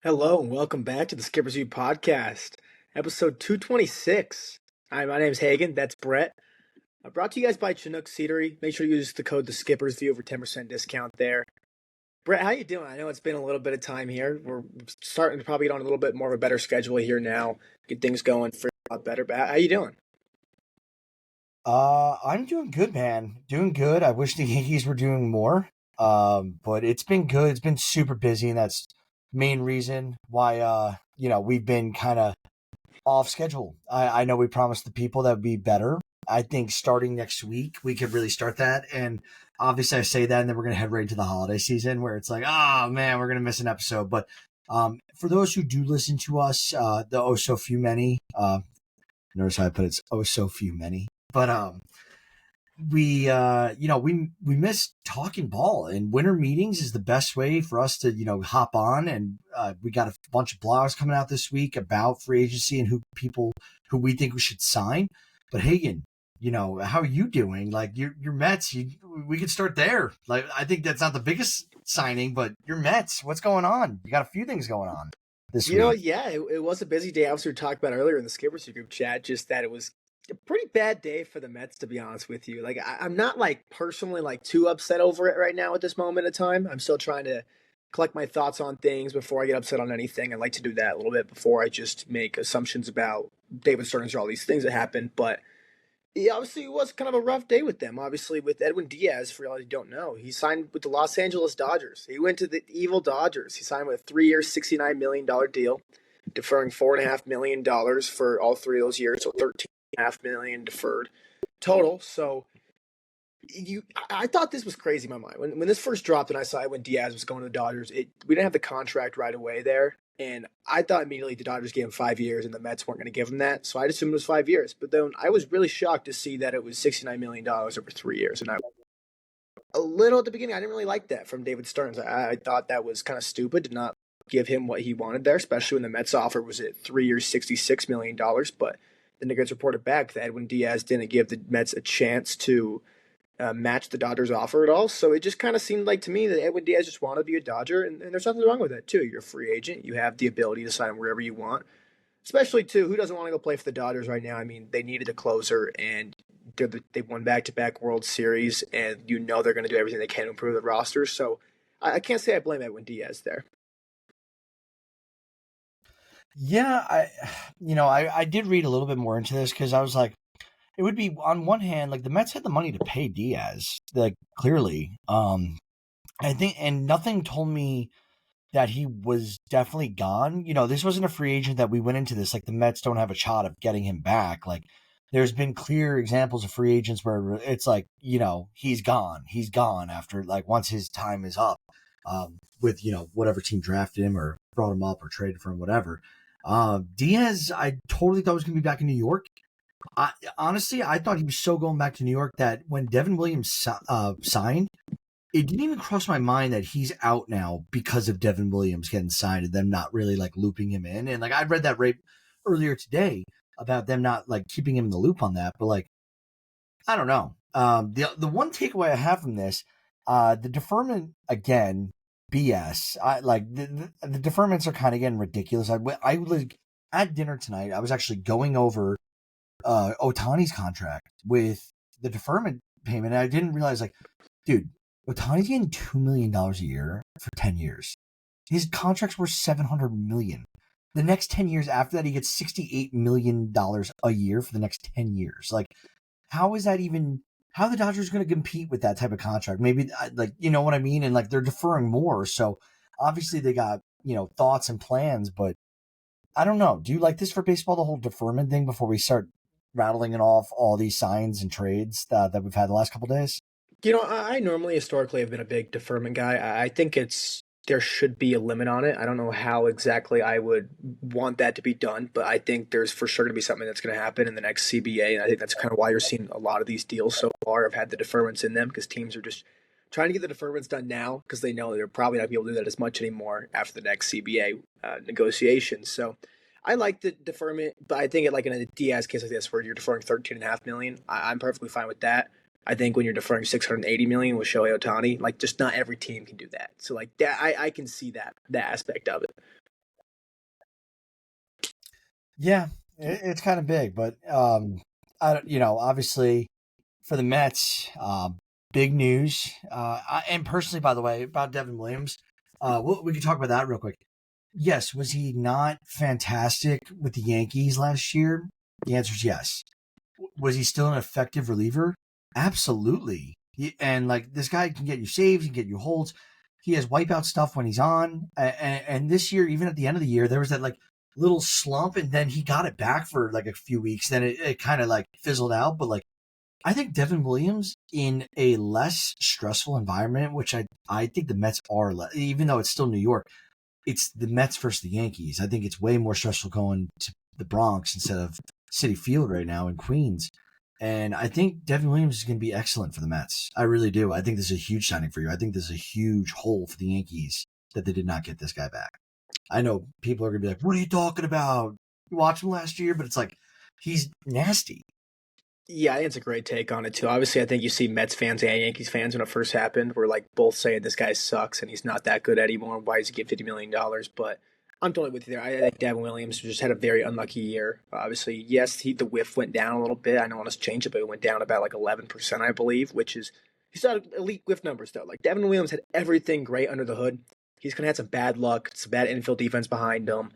Hello and welcome back to the Skippers View podcast, episode 226. Hi, my name is Hagen. That's Brett. Brought to you guys by Chinook Cedary. Make sure you use the code the Skippers View for 10% discount there. Brett, how you doing? I know it's been a little bit of time here. We're starting to probably get on a little bit more of a better schedule here now. Get things going for a lot better. But how you doing? I'm doing good, man. Doing good. I wish the Yankees were doing more. But it's been good. It's been super busy, and that's the main reason why we've been kind of off schedule. I know we promised the people that would be better. I think starting next week we could really start that. And obviously I say that and then we're gonna head right into the holiday season where it's like, oh man, we're gonna miss an episode. But for those who do listen to us, the oh so few many, notice how I put it's oh so few many. But we miss talking ball, and winter meetings is the best way for us to hop on, and we got a bunch of blogs coming out this week about free agency and who we think we should sign. But Hagen, how are you doing? Like your Mets, we could start there. Like I think that's not the biggest signing, but your Mets, what's going on? You got a few things going on this week. Yeah, it was a busy day. Obviously, we talked about earlier in the Skippers View group chat, just that it was a pretty bad day for the Mets, to be honest with you. Like, I'm not like personally like too upset over it right now at this moment in time. I'm still trying to collect my thoughts on things before I get upset on anything. I like to do that a little bit before I just make assumptions about David Stearns or all these things that happened. But yeah, obviously, it was kind of a rough day with them. Obviously, with Edwin Diaz, for all you don't know, he signed with the Los Angeles Dodgers. He went to the evil Dodgers. He signed with a 3-year, $69 million deal, deferring $4.5 million for all three of those years, so $13.5 million deferred total. So I thought this was crazy in my mind when this first dropped and I saw when Diaz was going to the Dodgers. We didn't have the contract right away there, and I thought immediately the Dodgers gave him 5 years and the Mets weren't going to give him that, so I assumed it was 5 years. But then I was really shocked to see that it was $69 million over 3 years, and I a little at the beginning I didn't really like that from David Stearns. I thought that was kind of stupid to not give him what he wanted there, especially when the Mets offer was at 3 years, $66 million. But then it gets reported back that Edwin Diaz didn't give the Mets a chance to match the Dodgers offer at all. So it just kind of seemed like to me that Edwin Diaz just wanted to be a Dodger, and there's nothing wrong with that too. You're a free agent. You have the ability to sign wherever you want. Especially too, who doesn't want to go play for the Dodgers right now? I mean, they needed a closer, and they won back-to-back World Series, and they're going to do everything they can to improve the roster. So I can't say I blame Edwin Diaz there. Yeah, I did read a little bit more into this because I was like, it would be on one hand, like the Mets had the money to pay Diaz, like clearly. I think, and nothing told me that he was definitely gone. This wasn't a free agent that we went into this like the Mets don't have a shot of getting him back. Like there's been clear examples of free agents where it's like, he's gone. He's gone after like once his time is up. With whatever team drafted him or brought him up or traded for him, whatever. Diaz, I totally thought was going to be back in New York. Honestly, I thought he was so going back to New York that when Devin Williams signed, it didn't even cross my mind that he's out now because of Devin Williams getting signed and them not really like looping him in. And like I read that right earlier today about them not like keeping him in the loop on that. But like, I don't know. The one takeaway I have from this, the deferment again, BS. I like the deferments are kind of getting ridiculous. I was at dinner tonight. I was actually going over Otani's contract with the deferment payment. And I didn't realize, like, dude, Otani's getting $2 million a year for 10 years. His contract's worth $700 million. The next 10 years after that, he gets $68 million a year for the next 10 years. Like, how is that even? How are the Dodgers going to compete with that type of contract? Maybe, like, you know what I mean? And like, they're deferring more. So obviously, they got thoughts and plans, but I don't know. Do you like this for baseball, the whole deferment thing, before we start rattling it off all these signs and trades that we've had the last couple of days? I normally historically have been a big deferment guy. I think there should be a limit on it. I don't know how exactly I would want that to be done, but I think there's for sure going to be something that's going to happen in the next CBA, and I think that's kind of why you're seeing a lot of these deals so far have had the deferments in them because teams are just trying to get the deferments done now because they know they're probably not going to be able to do that as much anymore after the next CBA negotiations. So I like the deferment, but I think like in a Diaz case like this where you're deferring 13.5 million, I'm perfectly fine with that. I think when you're deferring 680 million with Shohei Otani, like just not every team can do that. So like that, I can see that aspect of it. Yeah, it's kind of big, but obviously for the Mets, big news. And personally, by the way, about Devin Williams, we can talk about that real quick. Yes, was he not fantastic with the Yankees last year? The answer is yes. Was he still an effective reliever? Absolutely. And like this guy can get you saves, he can get you holds. He has wipeout stuff when he's on. And this year, even at the end of the year, there was that like little slump, and then he got it back for like a few weeks. Then it kind of like fizzled out. But like I think Devin Williams in a less stressful environment, which I think the Mets are, even though it's still New York, it's the Mets versus the Yankees. I think it's way more stressful going to the Bronx instead of Citi Field right now in Queens. And I think Devin Williams is going to be excellent for the Mets. I really do. I think this is a huge signing for you. I think this is a huge hole for the Yankees that they did not get this guy back. I know people are going to be like, what are you talking about? You watched him last year, but it's like, he's nasty. Yeah, I think it's a great take on it too. Obviously, I think you see Mets fans and Yankees fans when it first happened were like both saying this guy sucks and he's not that good anymore. Why does he get $50 million? But I'm totally with you there. I think Devin Williams just had a very unlucky year. Obviously, yes, the whiff went down a little bit. I don't want to change it, but it went down about like 11%, I believe, which is he's not elite whiff numbers though. Like Devin Williams had everything great under the hood. He's gonna have some bad luck, some bad infield defense behind him.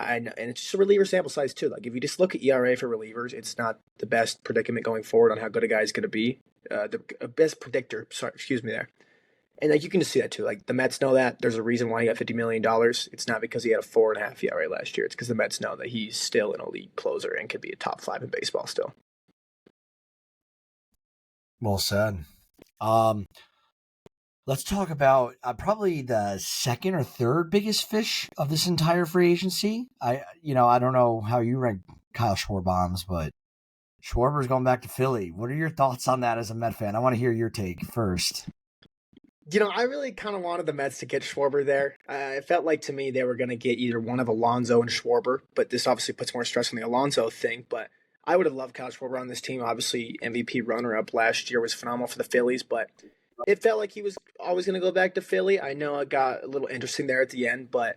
I know, and it's just a reliever sample size too. Like if you just look at ERA for relievers, it's not the best predicament going forward on how good a guy is going to be. The best predictor. Sorry, excuse me there. And like you can just see that too. Like the Mets know that there's a reason why he got $50 million. It's not because he had a 4.5 ERA last year. It's because the Mets know that he's still an elite closer and could be a top five in baseball still. Well said. Um, let's talk about probably the second or third biggest fish of this entire free agency. I don't know how you rank Kyle Schwarber, but Schwarber's going back to Philly. What are your thoughts on that as a Met fan? I want to hear your take first. I really kind of wanted the Mets to get Schwarber there. It felt like to me they were going to get either one of Alonso and Schwarber, but this obviously puts more stress on the Alonso thing. But I would have loved Kyle Schwarber on this team. Obviously, MVP runner-up last year was phenomenal for the Phillies, but it felt like he was always going to go back to Philly. I know it got a little interesting there at the end, but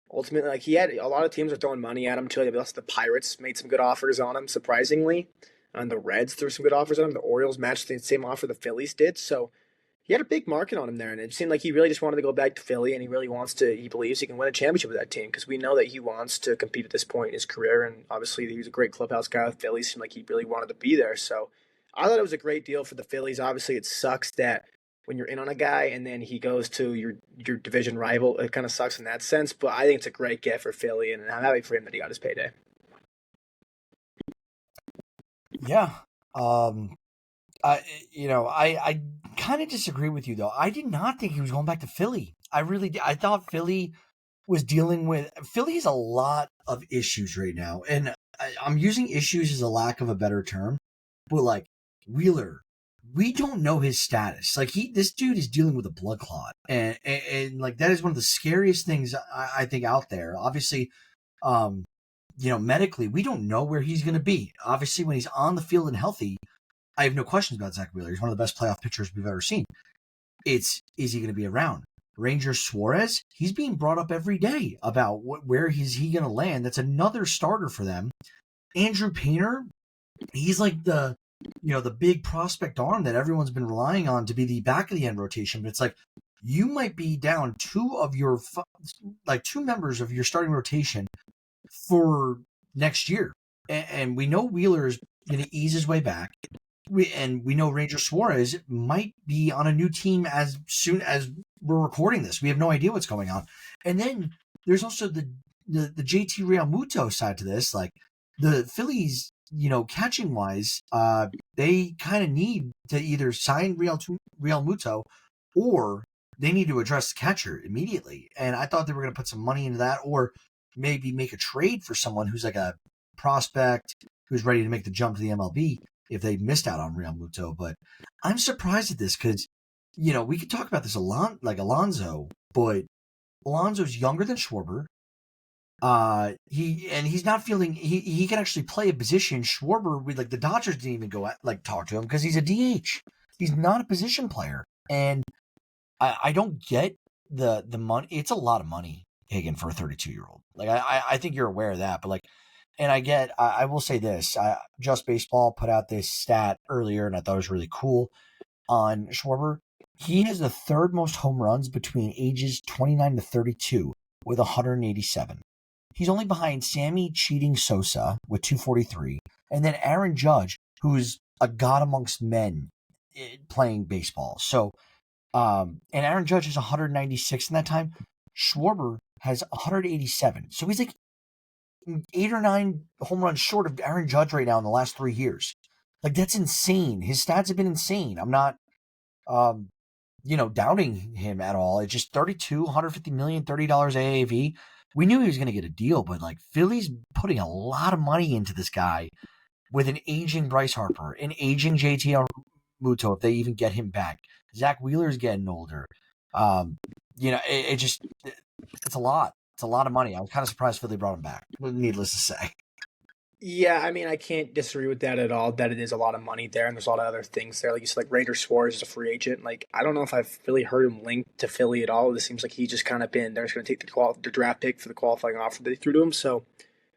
ultimately, like he had a lot of teams are throwing money at him too. Like, the Pirates made some good offers on him, surprisingly, and the Reds threw some good offers on him. The Orioles matched the same offer the Phillies did, so he had a big market on him there, and it seemed like he really just wanted to go back to Philly, and he really wants to. He believes he can win a championship with that team because we know that he wants to compete at this point in his career, and obviously he was a great clubhouse guy with Philly. Seemed like he really wanted to be there, so I thought it was a great deal for the Phillies. Obviously, it sucks that when you're in on a guy and then he goes to your division rival, it kind of sucks in that sense. But I think it's a great get for Philly, and I'm happy for him that he got his payday. Yeah. Um, I kind of disagree with you though. I did not think he was going back to Philly. I really did. I thought Philly was dealing with Philly has a lot of issues right now, and I'm using issues as a lack of a better term, but like Wheeler, we don't know his status. Like this dude is dealing with a blood clot, and like that is one of the scariest things I think out there. Obviously, um, medically, we don't know where he's going to be. Obviously, when he's on the field and healthy, I have no questions about Zach Wheeler. He's one of the best playoff pitchers we've ever seen. Is he going to be around? Ranger Suarez, he's being brought up every day about where is he going to land. That's another starter for them. Andrew Painter, he's like the big prospect arm that everyone's been relying on to be the back of the end rotation. But it's like you might be down two members of your starting rotation for next year, and we know Wheeler's going to ease his way back. We know Ranger Suarez might be on a new team as soon as we're recording this. We have no idea what's going on. And then there's also the JT Realmuto side to this. Like the Phillies, catching wise, they kind of need to either sign Realmuto or they need to address the catcher immediately. And I thought they were going to put some money into that, or maybe make a trade for someone who's like a prospect who's ready to make the jump to the MLB if they missed out on Real Muto. But I'm surprised at this because, we could talk about this a lot, like Alonso, but Alonso's younger than Schwarber. He's not feeling he can actually play a position. Schwarber, with like the Dodgers didn't even go talk to him because he's a DH. He's not a position player, and I don't get the money. It's a lot of money, Hagen, for a 32-year-old. Like I think you're aware of that, but like And I will say this, Just Baseball put out this stat earlier, and I thought it was really cool on Schwarber. He has the third most home runs between ages 29 to 32 with 187. He's only behind Sammy Cheating Sosa with 243, and then Aaron Judge, who's a god amongst men playing baseball. So, and Aaron Judge has 196 in that time. Schwarber has 187. So he's like 8 or 9 home runs short of Aaron Judge right now in the last 3 years. Like, that's insane. His stats have been insane. I'm not, um, doubting him at all. It's just 32, 150 million, $30 AAV. We knew he was going to get a deal, but like Philly's putting a lot of money into this guy with an aging Bryce Harper, an aging JT Muto, if they even get him back. Zach Wheeler's getting older. It's a lot. It's a lot of money. I was kind of surprised Philly brought him back, needless to say. Yeah, I mean, I can't disagree with that at all. That it is a lot of money there, and there's a lot of other things there. Like you said, like Ranger Suarez is a free agent. Like I don't know if I've really heard him linked to Philly at all. It seems like he's just kind of been. They're just going to take the draft pick for the qualifying offer that they threw to him. So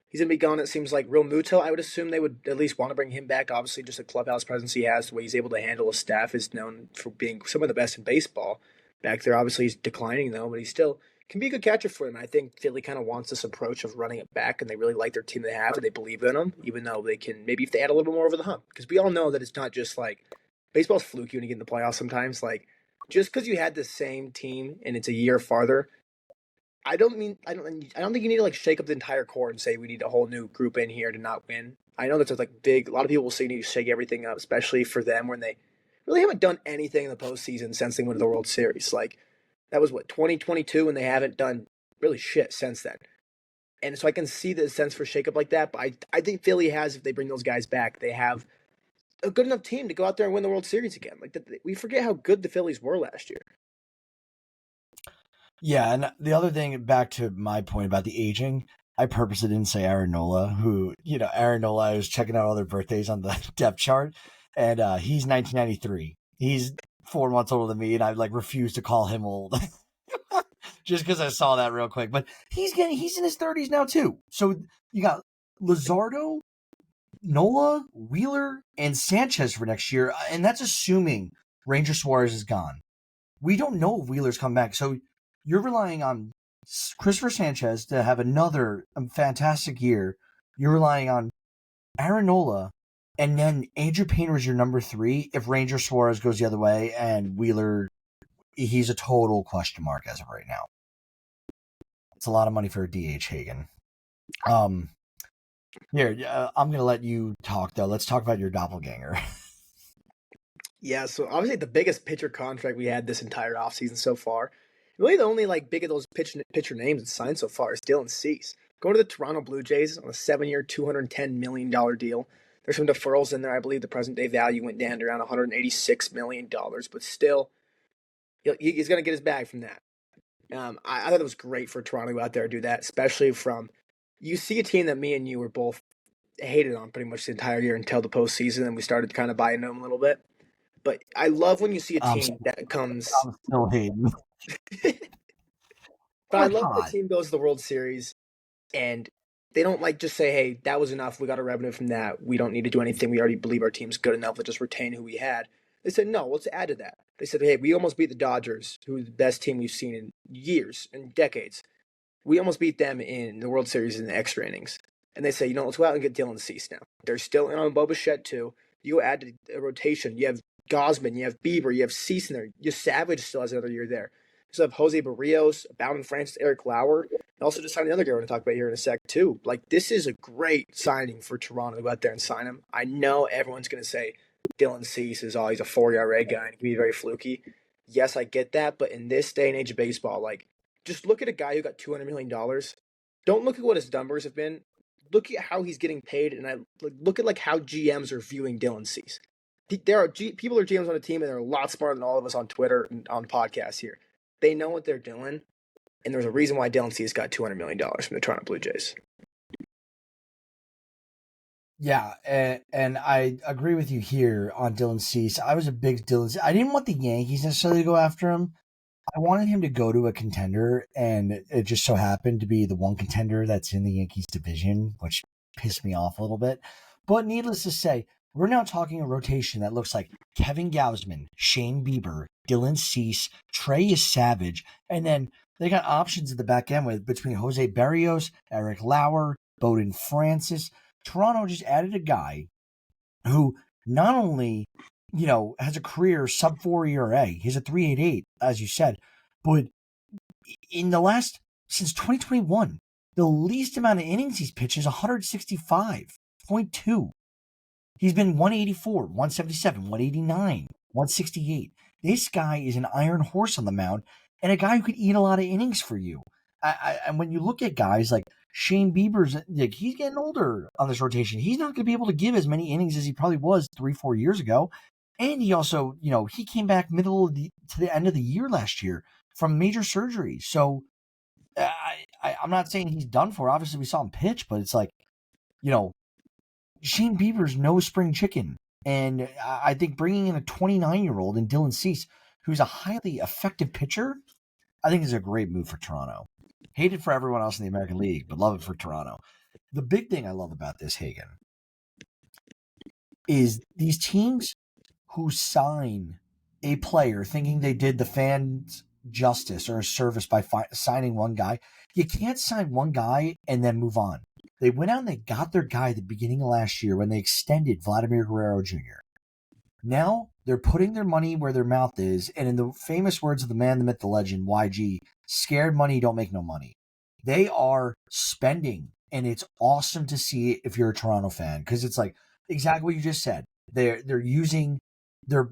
he's going to be gone. It seems like Real Muto. I would assume they would at least want to bring him back. Obviously, just the clubhouse presence he has, the way he's able to handle his staff is known for being some of the best in baseball. Back there, obviously he's declining though, but he still can be a good catcher for him. I think Philly kind of wants this approach of running it back, and they really like their team they have, and they believe in them, even though they can maybe if they add a little bit more over the hump. Because we all know that it's not just like baseball's fluky when you get in the playoffs sometimes. Like just because you had the same team and it's a year farther, I don't think you need to like shake up the entire core and say we need a whole new group in here to not win. I know that's like big. A lot of people will say you need to shake everything up, especially for them when they really haven't done anything in the postseason since they went to the World Series. Like that was what 2022, and they haven't done really shit since then. And so I can see the sense for shakeup like that. But I think Philly has, if they bring those guys back, they have a good enough team to go out there and win the World Series again. Like we forget how good the Phillies were last year. Yeah, and the other thing, back to my point about the aging, I purposely didn't say Aaron Nola, Aaron Nola, I was checking out other birthdays on the depth chart, and he's 1993. He's 4 months older than me, and I like refuse to call him old. Just because I saw that real quick. But he's in his 30s now too. So you got Luzardo, Nola, Wheeler, and Sanchez for next year, and that's assuming Ranger Suarez is gone. We don't know if Wheeler's come back, so you're relying on Christopher Sanchez to have another fantastic year. You're relying on Aaron Nola, and then Andrew Painter is your number 3 if Ranger Suarez goes the other way, and Wheeler, he's a total question mark as of right now. It's a lot of money for a DH, Hagen. Here, I'm going to let you talk, though. Let's talk about your doppelganger. Yeah, so obviously the biggest pitcher contract we had this entire offseason so far. Really, the only like big of those pitcher names that's signed so far is Dylan Cease. Going to the Toronto Blue Jays on a 7-year, $210 million deal. There's some deferrals in there. I believe the present day value went down to around $186 million, but still, he's going to get his bag from that. I thought it was great for Toronto to go out there and do that, especially from you see a team that me and you were both hated on pretty much the entire year until the postseason, and we started kind of buying them a little bit. But I love when you see a team that comes. I'm still hating. But I love when a team goes to the World Series and they don't like just say, "Hey, that was enough. We got a revenue from that. We don't need to do anything. We already believe our team's good enough. Let's just retain who we had." They said, "No, let's add to that." They said, "Hey, we almost beat the Dodgers, who is the best team we've seen in years and decades. We almost beat them in the World Series in the extra innings." And they say, let's go out and get Dylan Cease now. They're still in on Bo Bichette too. You go add to a rotation. You have Gosman, you have Bieber, you have Cease in there. You Savage still has another year there. You still have Jose Barrios, Bowden Francis, Eric Lauer. And also just signed another guy we're going to talk about here in a sec too. Like this is a great signing for Toronto to go out there and sign him. I know everyone's going to say Dylan Cease is he's a 4 ERA guy and he can be very fluky. Yes, I get that, but in this day and age of baseball, like just look at a guy who got $200 million. Don't look at what his numbers have been. Look at how he's getting paid, and look at like how GMs are viewing Dylan Cease. There are people are GMs on the team, and they're a lot smarter than all of us on Twitter and on podcasts here. They know what they're doing, and there's a reason why Dylan Cease got $200 million from the Toronto Blue Jays. Yeah, and I agree with you here on Dylan Cease. I was a big Dylan Cease. I didn't want the Yankees necessarily to go after him. I wanted him to go to a contender, and it just so happened to be the one contender that's in the Yankees division, which pissed me off a little bit. But needless to say, we're now talking a rotation that looks like Kevin Gausman, Shane Bieber, Dylan Cease, Trey is Savage, and then they got options at the back end with between Jose Barrios, Eric Lauer, Bowden Francis. Toronto just added a guy who not only, has a career sub 4 ERA, he's a 3.88, as you said, but in the last, since 2021, the least amount of innings he's pitched is 165.2. He's been 184, 177, 189, 168. This guy is an iron horse on the mound and a guy who could eat a lot of innings for you. And when you look at guys like Shane Bieber's, like, he's getting older on this rotation. He's not going to be able to give as many innings as he probably was 3-4 years ago. And he also, he came back to the end of the year last year from major surgery. So I'm not saying he's done for. Obviously, we saw him pitch, but it's like, Shane Bieber's no spring chicken. And I think bringing in a 29-year-old in Dylan Cease, who's a highly effective pitcher, I think is a great move for Toronto. Hate it for everyone else in the American League, but love it for Toronto. The big thing I love about this, Hagen, is these teams who sign a player thinking they did the fans justice or a service by signing one guy. You can't sign one guy and then move on. They went out and they got their guy at the beginning of last year when they extended Vladimir Guerrero Jr. Now they're putting their money where their mouth is, and in the famous words of the man, the myth, the legend, YG, scared money don't make no money. They are spending, and it's awesome to see it if you're a Toronto fan, because it's like exactly what you just said. They're using their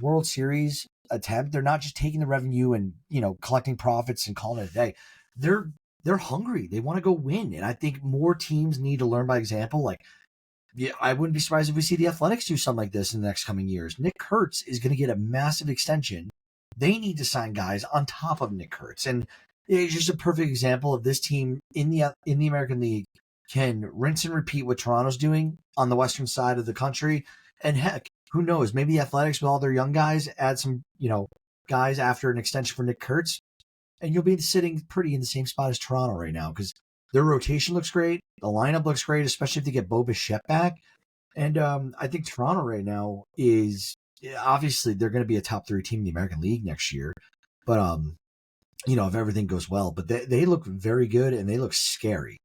World Series attempt. They're not just taking the revenue and collecting profits and calling it a day. They're hungry. They want to go win, and I think more teams need to learn by example. Like, yeah, I wouldn't be surprised if we see the Athletics do something like this in the next coming years. Nick Kurtz is going to get a massive extension. They need to sign guys on top of Nick Kurtz, and it's just a perfect example of this team in the American League can rinse and repeat what Toronto's doing on the western side of the country. And heck, who knows? Maybe the Athletics with all their young guys add some guys after an extension for Nick Kurtz, and you'll be sitting pretty in the same spot as Toronto right now because their rotation looks great. The lineup looks great, especially if they get Bo Bichette back. And I think Toronto right now is obviously they're going to be a top 3 team in the American League next year. But, if everything goes well. But they look very good and they look scary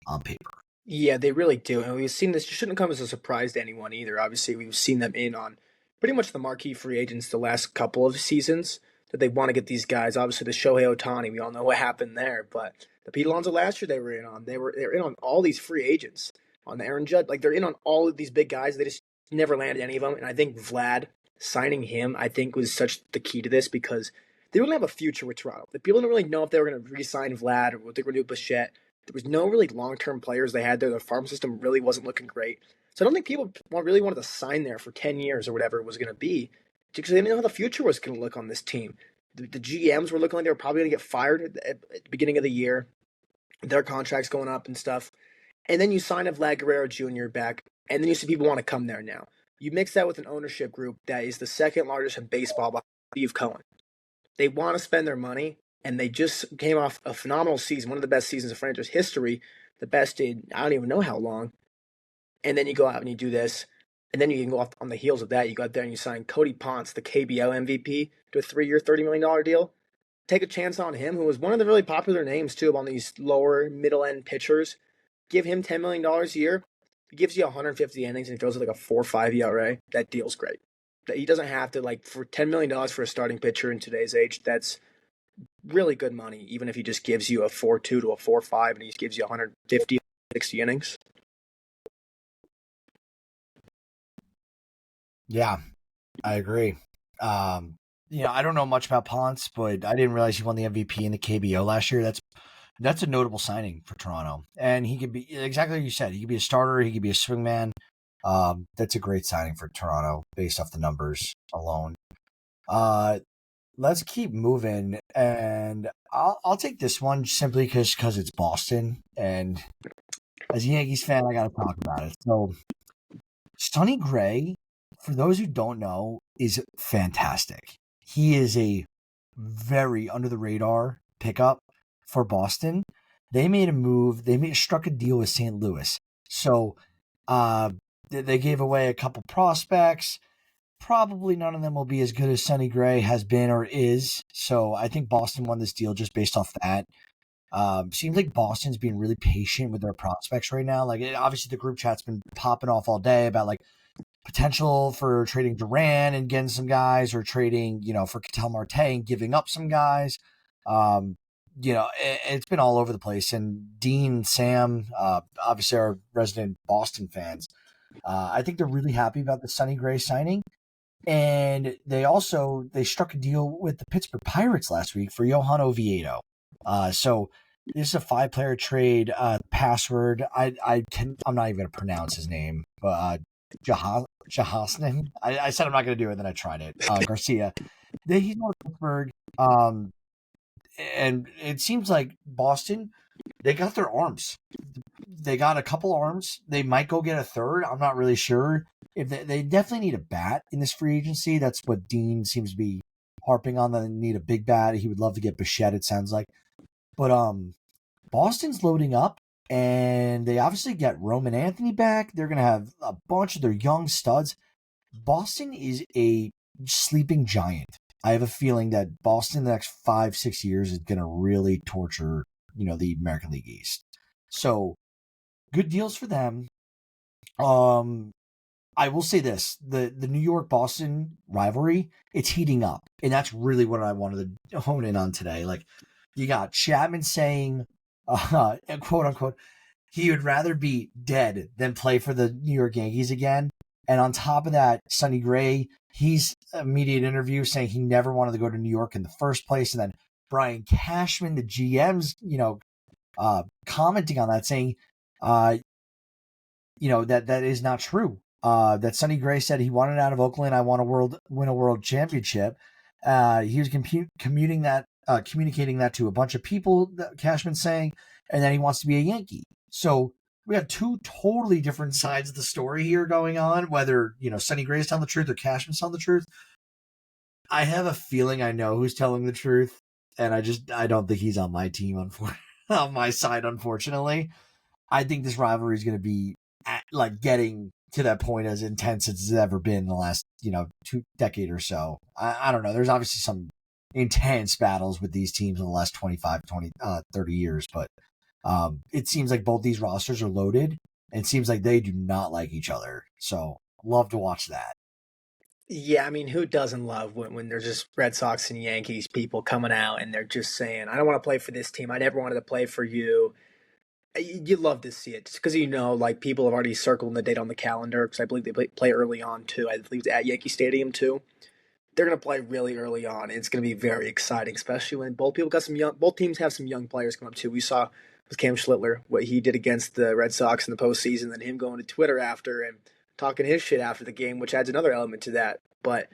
on paper. Yeah, they really do. And we've seen this, it shouldn't come as a surprise to anyone either. Obviously, we've seen them in on pretty much the marquee free agents the last couple of seasons that they want to get these guys. Obviously, the Shohei Ohtani, we all know what happened there. But the Pete Alonso last year they were in on. They're in on all these free agents. On the Aaron Judge, like they're in on all of these big guys. They just never landed any of them. And I think Vlad signing him, I think, was such the key to this because they really have a future with Toronto. The people didn't really know if they were going to re-sign Vlad or what they were going to do with Bichette. There was no really long-term players they had there. Their farm system really wasn't looking great. So I don't think people really wanted to sign there for 10 years or whatever it was going to be because they didn't know how the future was going to look on this team. The GMs were looking like they were probably going to get fired at the beginning of the year. Their contracts going up and stuff. And then you sign a Vlad Guerrero Jr. back, and then you see people want to come there now. You mix that with an ownership group that is the second largest in baseball behind Steve Cohen. They want to spend their money, and they just came off a phenomenal season, one of the best seasons of franchise history, the best in I don't even know how long. And then you go out and you do this, and then you can go off on the heels of that. You go out there and you sign Cody Ponce, the KBO MVP, to a 3-year, $30 million deal. Take a chance on him, who was one of the really popular names, too, on these lower, middle-end pitchers. Give him $10 million a year. He gives you 150 innings and he throws like a 4.5 ERA. That deal's great. He doesn't have to, like, for $10 million for a starting pitcher in today's age, that's really good money, even if he just gives you a 4.2 to a 4.5 and he gives you 150, 60 innings. Yeah, I agree. I don't know much about Ponce, but I didn't realize he won the MVP in the KBO last year. That's a notable signing for Toronto. And he could be, exactly like you said, he could be a starter, he could be a swingman. That's a great signing for Toronto based off the numbers alone. Let's keep moving, and I'll take this one simply because it's Boston, and as a Yankees fan, I got to talk about it. So, Sonny Gray, for those who don't know, is fantastic. He is a very under-the-radar pickup for Boston. They made a move. They struck a deal with St. Louis. So they gave away a couple prospects. Probably none of them will be as good as Sonny Gray has been or is. So I think Boston won this deal just based off that. Seems like Boston's being really patient with their prospects right now. Like, obviously, the group chat's been popping off all day about like potential for trading Duran and getting some guys, or trading, for Ketel Marte and giving up some guys. It's been all over the place. And Dean, Sam, obviously our resident Boston fans, I think they're really happy about the Sonny Gray signing. And they struck a deal with the Pittsburgh Pirates last week for Johan Oviedo. So this is a 5-player trade. Password, I'm not even going to pronounce his name, but Jahasnin. I said I'm not going to do it, then I tried it. Garcia. He's not a Pittsburgh. And it seems like Boston, they got their arms. They got a couple arms. They might go get a third. I'm not really sure. If they definitely need a bat in this free agency. That's what Dean seems to be harping on. They need a big bat. He would love to get Bichette, it sounds like. But Boston's loading up, and they obviously get Roman Anthony back. They're going to have a bunch of their young studs. Boston is a sleeping giant. I have a feeling that Boston in the next 5-6 years is going to really torture, the American League East. So good deals for them. I will say this, the New York-Boston rivalry, it's heating up. And that's really what I wanted to hone in on today. Like, you got Chapman saying, quote unquote, he would rather be dead than play for the New York Yankees again. And on top of that, Sonny Gray, he's immediate interview saying he never wanted to go to New York in the first place. And then Brian Cashman, the GM's, commenting on that, saying, that is not true. That Sonny Gray said he wanted out of Oakland. I want to win a world championship. He was communicating that to a bunch of people, Cashman's saying, and then he wants to be a Yankee. So we have two totally different sides of the story here going on, whether, Sonny Gray's telling the truth or Cashman's telling the truth. I have a feeling I know who's telling the truth, and I don't think he's on my team, on my side, unfortunately. I think this rivalry is going to be getting to that point as intense as it's ever been in the last, 2 decade or so. I don't know. There's obviously some intense battles with these teams in the last 30 years, but it seems like both these rosters are loaded, and it seems like they do not like each other. So love to watch that. Yeah, I mean, who doesn't love when there's just Red Sox and Yankees people coming out and they're just saying, I don't want to play for this team. I never wanted to play for you. You love to see it just because, like, people have already circled the date on the calendar because I believe they play early on too. I believe it's at Yankee Stadium too. They're going to play really early on. It's going to be very exciting, especially when both teams have some young players come up too. We saw with Cam Schlittler what he did against the Red Sox in the postseason, then him going to Twitter after and talking his shit after the game, which adds another element to that. But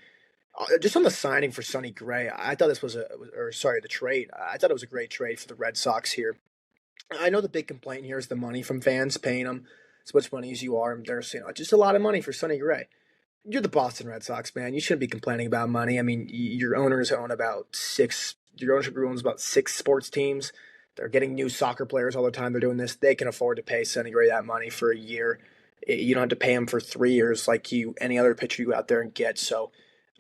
just on the signing for Sonny Gray, I thought this was the trade. I thought it was a great trade for the Red Sox here. I know the big complaint here is the money from fans paying them as much money as you are. And they're saying, just a lot of money for Sonny Gray. You're the Boston Red Sox, man. You shouldn't be complaining about money. I mean, your ownership group owns about 6 sports teams. They're getting new soccer players all the time. They're doing this. They can afford to pay Sonny Gray that money for a year. You don't have to pay him for 3 years like any other pitcher you go out there and get. So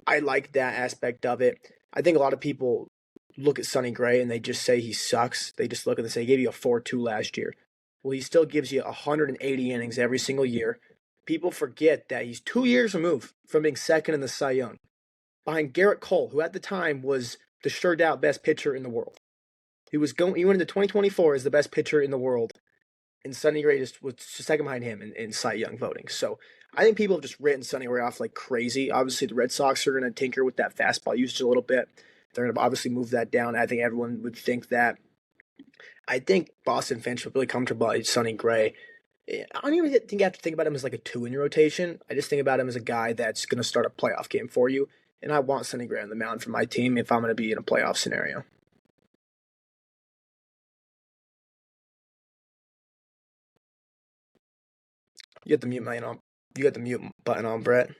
I like that aspect of it. I think a lot of people look at Sonny Gray and they just say he sucks. They just look and they say he gave you a 4.2 last year. Well, he still gives you 180 innings every single year. People forget that he's 2 years removed from being second in the Cy Young, behind Garrett Cole, who at the time was the sure out best pitcher in the world. He went into 2024 as the best pitcher in the world, and Sonny Gray was second behind him in Cy Young voting. So I think people have just written Sonny Gray off like crazy. Obviously, the Red Sox are going to tinker with that fastball usage a little bit. They're going to obviously move that down. I think everyone would think that. I think Boston fans feel really comfortable with Sonny Gray. I don't even think you have to think about him as like a 2 in your rotation. I just think about him as a guy that's going to start a playoff game for you. And I want Sonny Gray on the mound for my team if I'm going to be in a playoff scenario. You got the mute button on. You got the mute button on, Brett.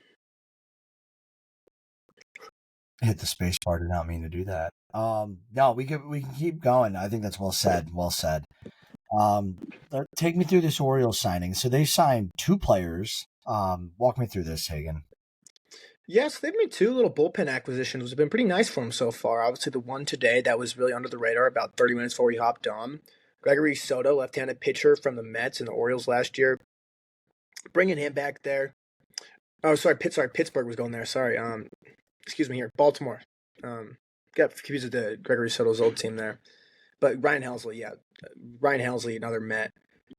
I hit the space bar. Did not mean to do that. No, we can keep going. I think that's well said. Well said. take me through this Orioles signing. So they signed 2 players. Walk me through this, Hagen. Yes, they've made 2 little bullpen acquisitions, which have been pretty nice for them so far. Obviously, the one today that was really under the radar about 30 minutes before we hopped on. Gregory Soto, left-handed pitcher from the Mets and the Orioles last year, bringing him back there. Oh, sorry, Pittsburgh was going there. Sorry, excuse me here, Baltimore. Got confused with the Gregory Soto's old team there. But Ryan Helsley, yeah, Ryan Helsley, another Met,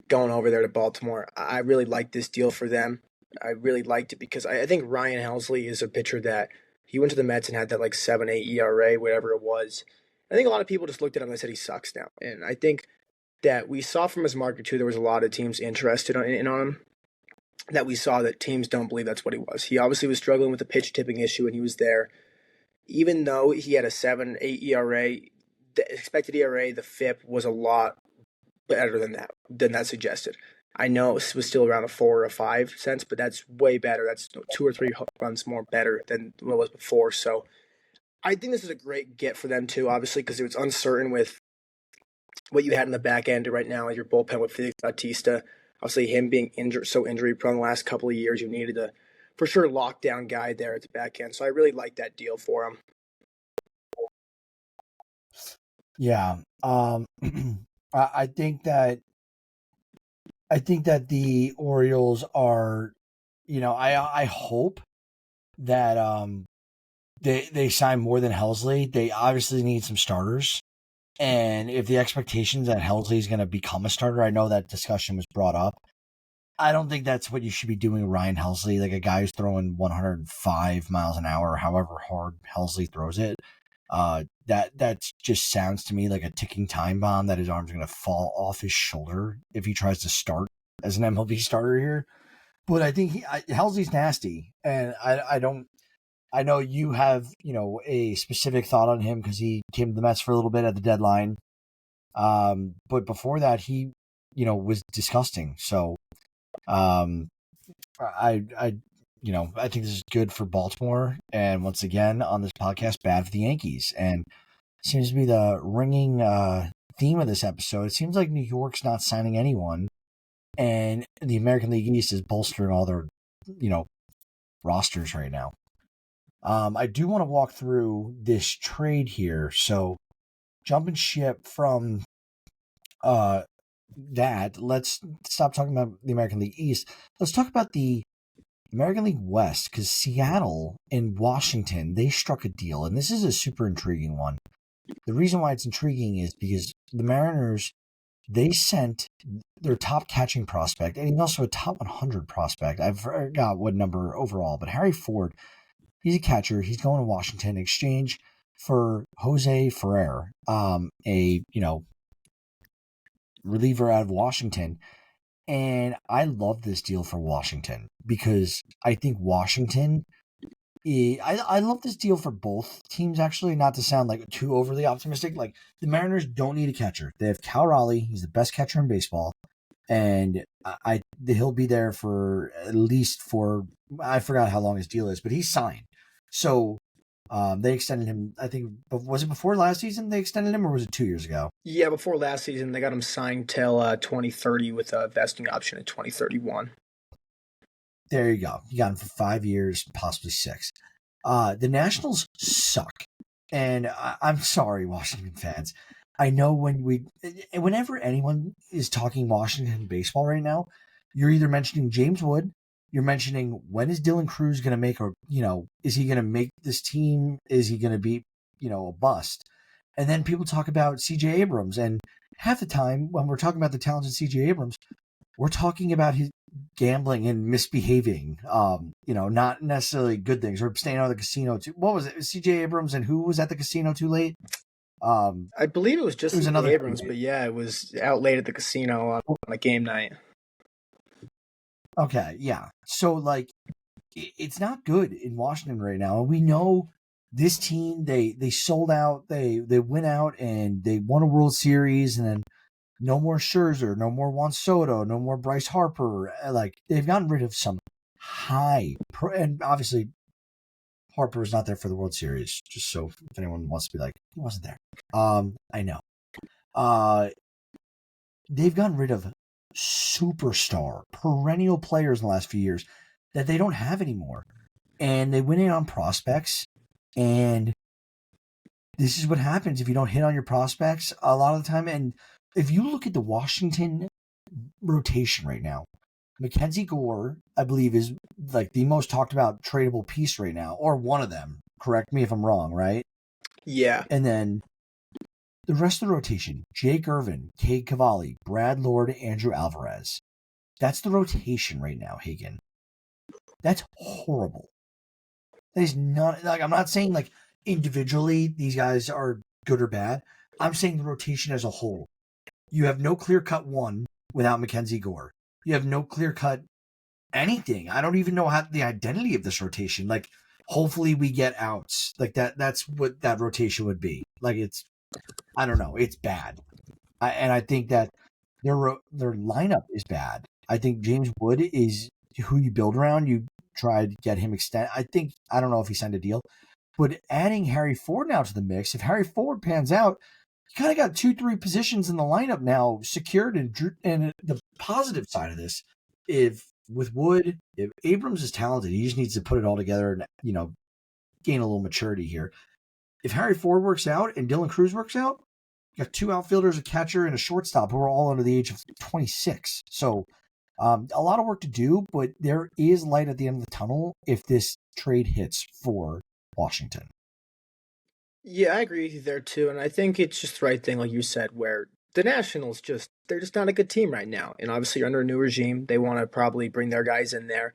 going over there to Baltimore. I really like this deal for them. I really liked it because I think Ryan Helsley is a pitcher that he went to the Mets and had that like 7.8 ERA, whatever it was. I think a lot of people just looked at him and said he sucks now. And I think that we saw from his market too, there was a lot of teams interested on him. That we saw that teams don't believe that's what he was. He obviously was struggling with the pitch tipping issue, and he was there. Even though he had a 7.8 ERA, the expected ERA, the FIP was a lot better than that suggested. I know it was still around a 4 or 5 cents, but that's way better. That's 2 or 3 runs more better than what it was before. So I think this is a great get for them too, obviously, because it was uncertain with what you had in the back end right now as your bullpen with Felix Bautista. Obviously, him being injury prone the last couple of years, you needed a for sure lockdown guy there at the back end. So I really like that deal for him. Yeah. I think that the Orioles are, I hope that they sign more than Helsley. They obviously need some starters. And if the expectations that Helsley is going to become a starter, I know that discussion was brought up. I don't think that's what you should be doing with Ryan Helsley, like a guy who's throwing 105 miles an hour, however hard Helsley throws it. That just sounds to me like a ticking time bomb that his arm's going to fall off his shoulder if he tries to start as an MLB starter here. But I think Helsley's nasty, and I know you have a specific thought on him because he came to the Mets for a little bit at the deadline. But before that, he was disgusting. So I think this is good for Baltimore, and once again on this podcast, bad for the Yankees. And seems to be the ringing theme of this episode. It seems like New York's not signing anyone, and the American League East is bolstering all their rosters right now. I do want to walk through this trade here. So jumping ship from that, let's stop talking about the American League East. Let's talk about the American League West, because Seattle and Washington, they struck a deal, and this is a super intriguing one. The reason why it's intriguing is because the Mariners, they sent their top catching prospect, and he's also a top 100 prospect. I forgot what number overall, but Harry Ford, he's a catcher. He's going to Washington in exchange for Jose Ferrer, a reliever out of Washington. And I love this deal for Washington because I think Washington, I love this deal for both teams, actually, not to sound like too overly optimistic. Like, the Mariners don't need a catcher. They have Cal Raleigh. He's the best catcher in baseball. And he'll be there for at least I forgot how long his deal is, but he's signed. So they extended him, I think, was it before last season they extended him, or was it 2 years ago? Yeah, before last season, they got him signed till 2030 with a vesting option in 2031. There you go. You got him for 5 years, possibly 6. The Nationals suck. And I'm sorry, Washington fans. I know whenever anyone is talking Washington baseball right now, you're either mentioning James Wood, you're mentioning when is Dylan Cruz going to make, or, is he going to make this team? Is he going to be, a bust? And then people talk about CJ Abrams. And half the time when we're talking about the talented CJ Abrams, we're talking about his gambling and misbehaving, not necessarily good things, or staying out of the casino too. What was it? CJ Abrams, and who was at the casino too late? I believe it was just another Abrams, but yeah, it was out late at the casino on a game night. Okay, yeah. So, like, it's not good in Washington right now. And we know this team, they sold out, they went out and they won a World Series, and then no more Scherzer, no more Juan Soto, no more Bryce Harper. Like, they've gotten rid of some and obviously Harper is not there for the World Series, just so if anyone wants to be like, he wasn't there. I know. They've gotten rid of superstar, perennial players in the last few years that they don't have anymore. And they went in on prospects, and this is what happens if you don't hit on your prospects a lot of the time. And if you look at the Washington rotation right now, Mackenzie Gore, I believe, is like the most talked about tradable piece right now, or one of them. Correct me if I'm wrong, right? Yeah. And then the rest of the rotation, Jake Irvin, Cade Cavalli, Brad Lord, Andrew Alvarez. That's the rotation right now, Hagen. That's horrible. That is not, like, I'm not saying like individually these guys are good or bad. I'm saying the rotation as a whole. You have no clear-cut one without Mackenzie Gore. You have no clear-cut anything. I don't even know how the identity of this rotation. Like, hopefully we get outs. Like that's what that rotation would be. Like, it's, I don't know. It's bad. And I think that their lineup is bad. I think James Wood is who you build around. You try to get him extend. I don't know if he signed a deal, but adding Harry Ford now to the mix, if Harry Ford pans out, you kind of got 2-3 positions in the lineup now secured. And the positive side of this, if with Wood, if Abrams is talented, he just needs to put it all together and, gain a little maturity here. If Harry Ford works out and Dylan Cruz works out, you got 2 outfielders, a catcher, and a shortstop who are all under the age of 26. So a lot of work to do, but there is light at the end of the tunnel if this trade hits for Washington. Yeah, I agree with you there too, and I think it's just the right thing, like you said, where the Nationals they're just not a good team right now. And obviously you're under a new regime. They want to probably bring their guys in there,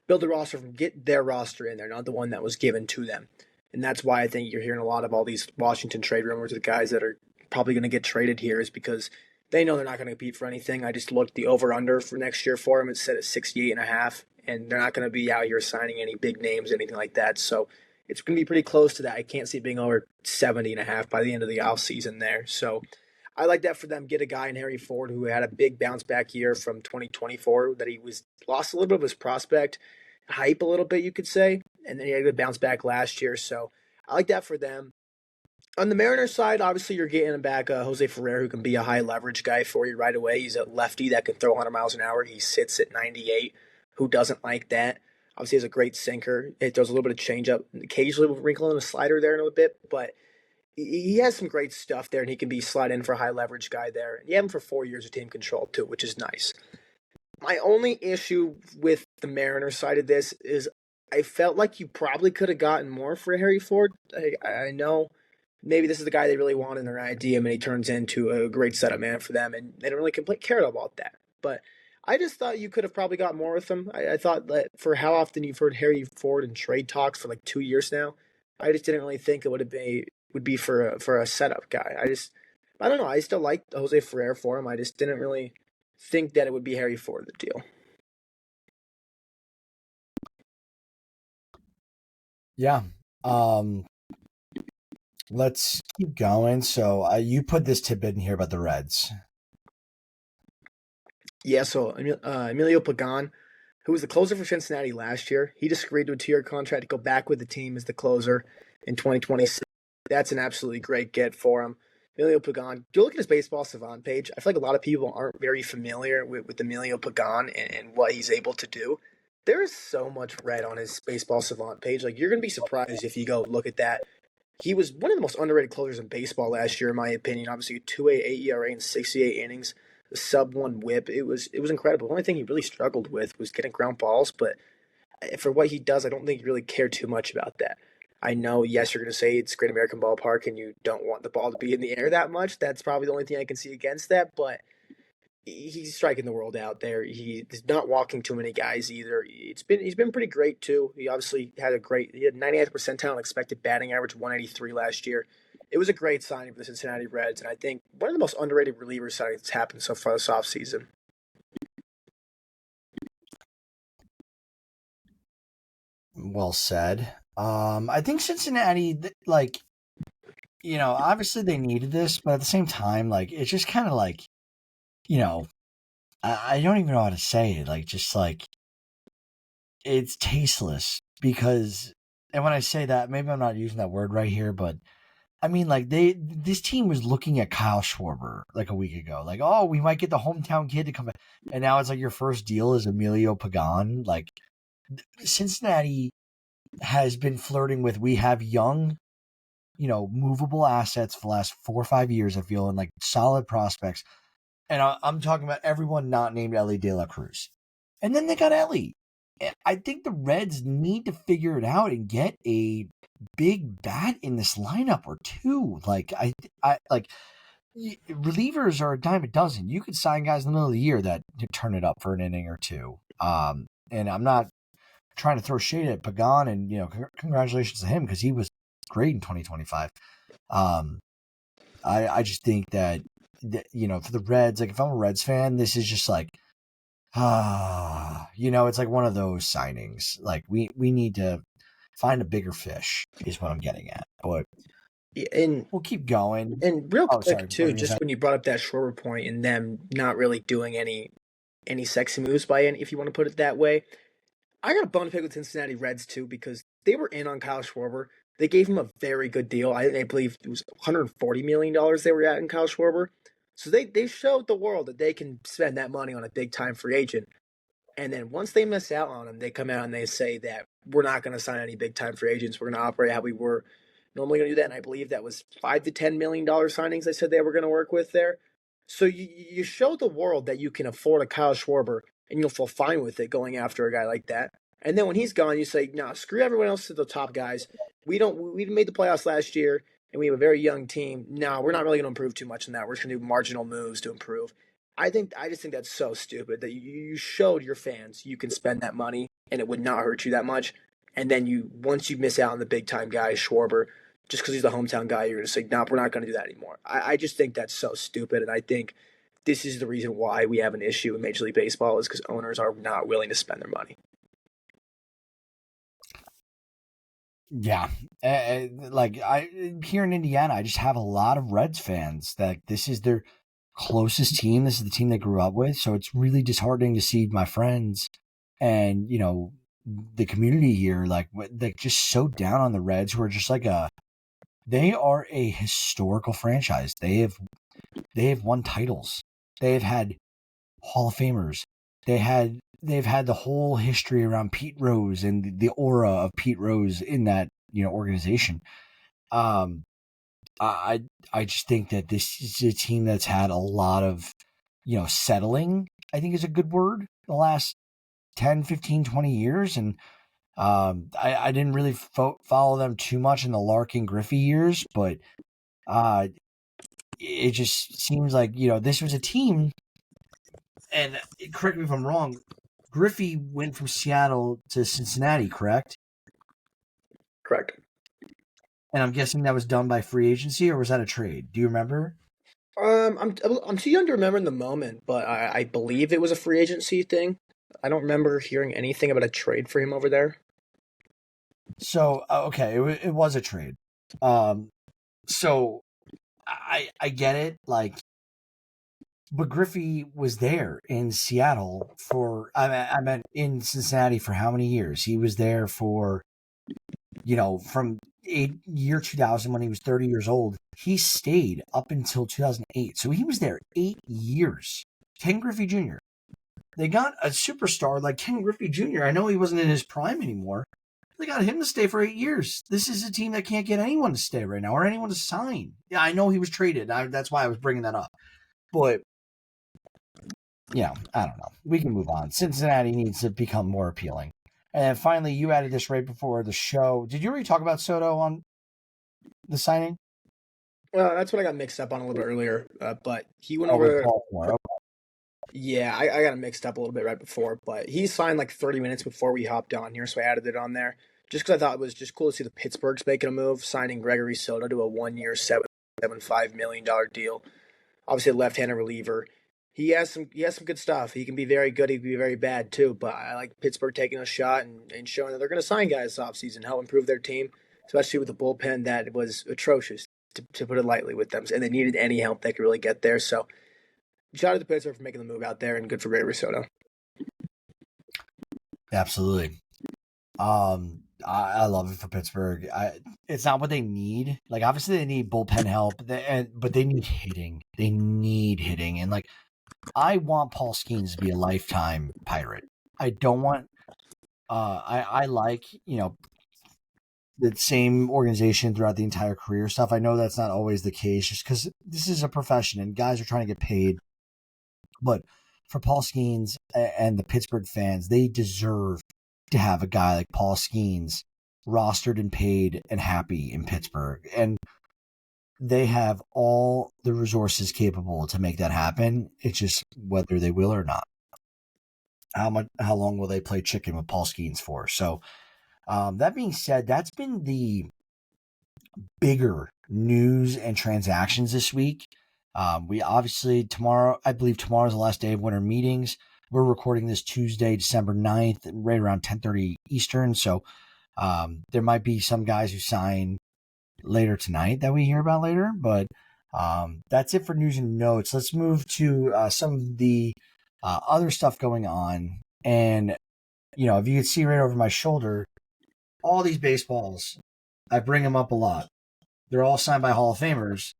build a roster from get their roster in there, not the one that was given to them. And that's why I think you're hearing a lot of all these Washington trade rumors of the guys that are probably going to get traded here is because they know they're not going to compete for anything. I just looked the over under for next year for them. It's set at 68.5, and they're not going to be out here signing any big names, anything like that. So it's going to be pretty close to that. I can't see it being over 70.5 by the end of the offseason there. So I like that for them. Get a guy in Harry Ford who had a big bounce back year from 2024 that he was lost a little bit of his prospect hype a little bit, you could say, and then he had a good bounce back last year. So I like that for them. On the Mariners side, obviously you're getting back Jose Ferrer, who can be a high leverage guy for you right away. He's a lefty that can throw 100 miles an hour. He sits at 98. Who doesn't like that? Obviously, he has a great sinker. It does a little bit of changeup, occasionally with wrinkle in a slider there in a little bit, but he has some great stuff there, and he can be slide in for a high leverage guy there. And you have him for 4 years of team control too, which is nice. My only issue with the Mariners side of this is I felt like you probably could have gotten more for Harry Ford. I know maybe this is the guy they really want in their idea, and he turns into a great setup man for them, and they don't really care about that. But I just thought you could have probably got more with him. I thought that for how often you've heard Harry Ford in trade talks for like 2 years now, I just didn't really think it would be for a setup guy. I don't know. I still like Jose Ferrer for him. I just didn't really think that it would be Harry Ford the deal. Yeah. Let's keep going. So you put this tidbit in here about the Reds. Yeah, so Emilio Pagan, who was the closer for Cincinnati last year, he just agreed to a 2-year contract to go back with the team as the closer in 2026. That's an absolutely great get for him. Emilio Pagan, do you look at his baseball savant page? I feel like a lot of people aren't very familiar with Emilio Pagan and what he's able to do. There is so much red on his baseball savant page. Like, you're going to be surprised if you go look at that. He was one of the most underrated closers in baseball last year, in my opinion. Obviously, a 2.88 ERA in 68 innings, a sub-1 WHIP. It was incredible. The only thing he really struggled with was getting ground balls, but for what he does, I don't think he really cared too much about that. I know, yes, you're going to say it's Great American Ballpark and you don't want the ball to be in the air that much. That's probably the only thing I can see against that, but he's striking the world out there. He's not walking too many guys either. He's been pretty great too. He obviously had he had 99th percentile expected batting average, 183 last year. It was a great signing for the Cincinnati Reds, and I think one of the most underrated reliever signings that's happened so far this offseason. Well said. I think Cincinnati, obviously they needed this, but at the same time, like, it's just kind of like, I don't even know how to say it. Like, just like, it's tasteless because, and when I say that, maybe I'm not using that word right here, but I mean, like this team was looking at Kyle Schwarber like a week ago, like, oh, we might get the hometown kid to come back, and now it's like your first deal is Emilio Pagan. Like Cincinnati has been flirting with, we have young, movable assets for the last 4 or 5 years. I feel, and like solid prospects, and I'm talking about everyone not named Ellie De La Cruz, and then they got Ellie. I think the Reds need to figure it out and get a big bat in this lineup or two. Like I like relievers are a dime a dozen. You could sign guys in the middle of the year that turn it up for an inning or two. And I'm not trying to throw shade at Pagan, and congratulations to him because he was great in 2025. I just think that for the Reds, like if I'm a Reds fan, this is just like it's like one of those signings. Like we need to find a bigger fish is what I'm getting at. But and we'll keep going. And real quick sorry, too, just when you brought up that Schwarber point and them not really doing any sexy moves by any, if you want to put it that way, I got a bone to pick with Cincinnati Reds too because they were in on Kyle Schwarber. They gave him a very good deal. I believe it was $140 million they were at in Kyle Schwarber. So they showed the world that they can spend that money on a big time free agent. And then once they miss out on him, they come out and they say that we're not going to sign any big time free agents. We're going to operate how we were normally going to do that. And I believe that was $5 to $10 million signings they said they were going to work with there. So you show the world that you can afford a Kyle Schwarber and you'll feel fine with it going after a guy like that. And then when he's gone, you say, "No, screw everyone else to the top guys. We made the playoffs last year and we have a very young team. No, we're not really going to improve too much in that. We're just going to do marginal moves to improve." I just think that's so stupid that you showed your fans you can spend that money and it would not hurt you that much. And then once you miss out on the big time guy, Schwarber, just because he's the hometown guy, you're going to say, "No, we're not going to do that anymore." I just think that's so stupid. And I think this is the reason why we have an issue in Major League Baseball is because owners are not willing to spend their money. Yeah. Like here in Indiana, I just have a lot of Reds fans that this is their closest team. This is the team they grew up with. So it's really disheartening to see my friends and, the community here, like just so down on the Reds, who are just like they are a historical franchise. They have won titles. They have had Hall of Famers. They've had the whole history around Pete Rose and the aura of Pete Rose in that, organization. I just think that this is a team that's had a lot of, settling, I think is a good word, the last 10, 15, 20 years. And I didn't really follow them too much in the Larkin Griffey years, but it just seems like, this was a team, and correct me if I'm wrong, Griffey went from Seattle to Cincinnati, correct? Correct. And I'm guessing that was done by free agency, or was that a trade? Do you remember? I'm too young to remember in the moment, but I believe it was a free agency thing. I don't remember hearing anything about a trade for him over there. So okay, it was a trade. So I get it, like, but Griffey was there in Seattle for I meant in Cincinnati for how many years? He was there for, from year 2000 when he was 30 years old. He stayed up until 2008. So he was there 8 years. Ken Griffey Jr. They got a superstar like Ken Griffey Jr. I know he wasn't in his prime anymore. They got him to stay for 8 years. This is a team that can't get anyone to stay right now or anyone to sign. Yeah, I know he was traded. That's why I was bringing that up. But, I don't know. We can move on. Cincinnati needs to become more appealing. And finally, you added this right before the show. Did you already talk about Soto on the signing? That's what I got mixed up on a little bit earlier. But he went over. Baltimore. Okay. Yeah, I got it mixed up a little bit right before, but he signed like 30 minutes before we hopped on here, so I added it on there just because I thought it was just cool to see the Pittsburghs making a move, signing Gregory Soto to a 1-year, $7.75 million deal. Obviously, a left-handed reliever. He has some good stuff. He can be very good. He can be very bad too. But I like Pittsburgh taking a shot and showing that they're going to sign guys this offseason, help improve their team, especially with the bullpen that was atrocious, to put it lightly, with them. And they needed any help they could really get there. So shout out to Pittsburgh for making the move out there, and good for Gregory Soto. Absolutely. I love it for Pittsburgh. It's not what they need. Like, obviously they need bullpen help, but they need hitting. They need hitting, and like, I want Paul Skeens to be a lifetime Pirate. I don't want. I like the same organization throughout the entire career stuff. I know that's not always the case, just because this is a profession and guys are trying to get paid. But for Paul Skeens and the Pittsburgh fans, they deserve to have a guy like Paul Skeens rostered and paid and happy in Pittsburgh. And they have all the resources capable to make that happen. It's just whether they will or not. How long will they play chicken with Paul Skeens for? So that being said, that's been the bigger news and transactions this week. We obviously I believe tomorrow's the last day of winter meetings. We're recording this Tuesday, December 9th, right around 10:30 Eastern. So there might be some guys who sign later tonight that we hear about later. But that's it for news and notes. Let's move to some of the other stuff going on. And, if you could see right over my shoulder, all these baseballs, I bring them up a lot. They're all signed by Hall of Famers.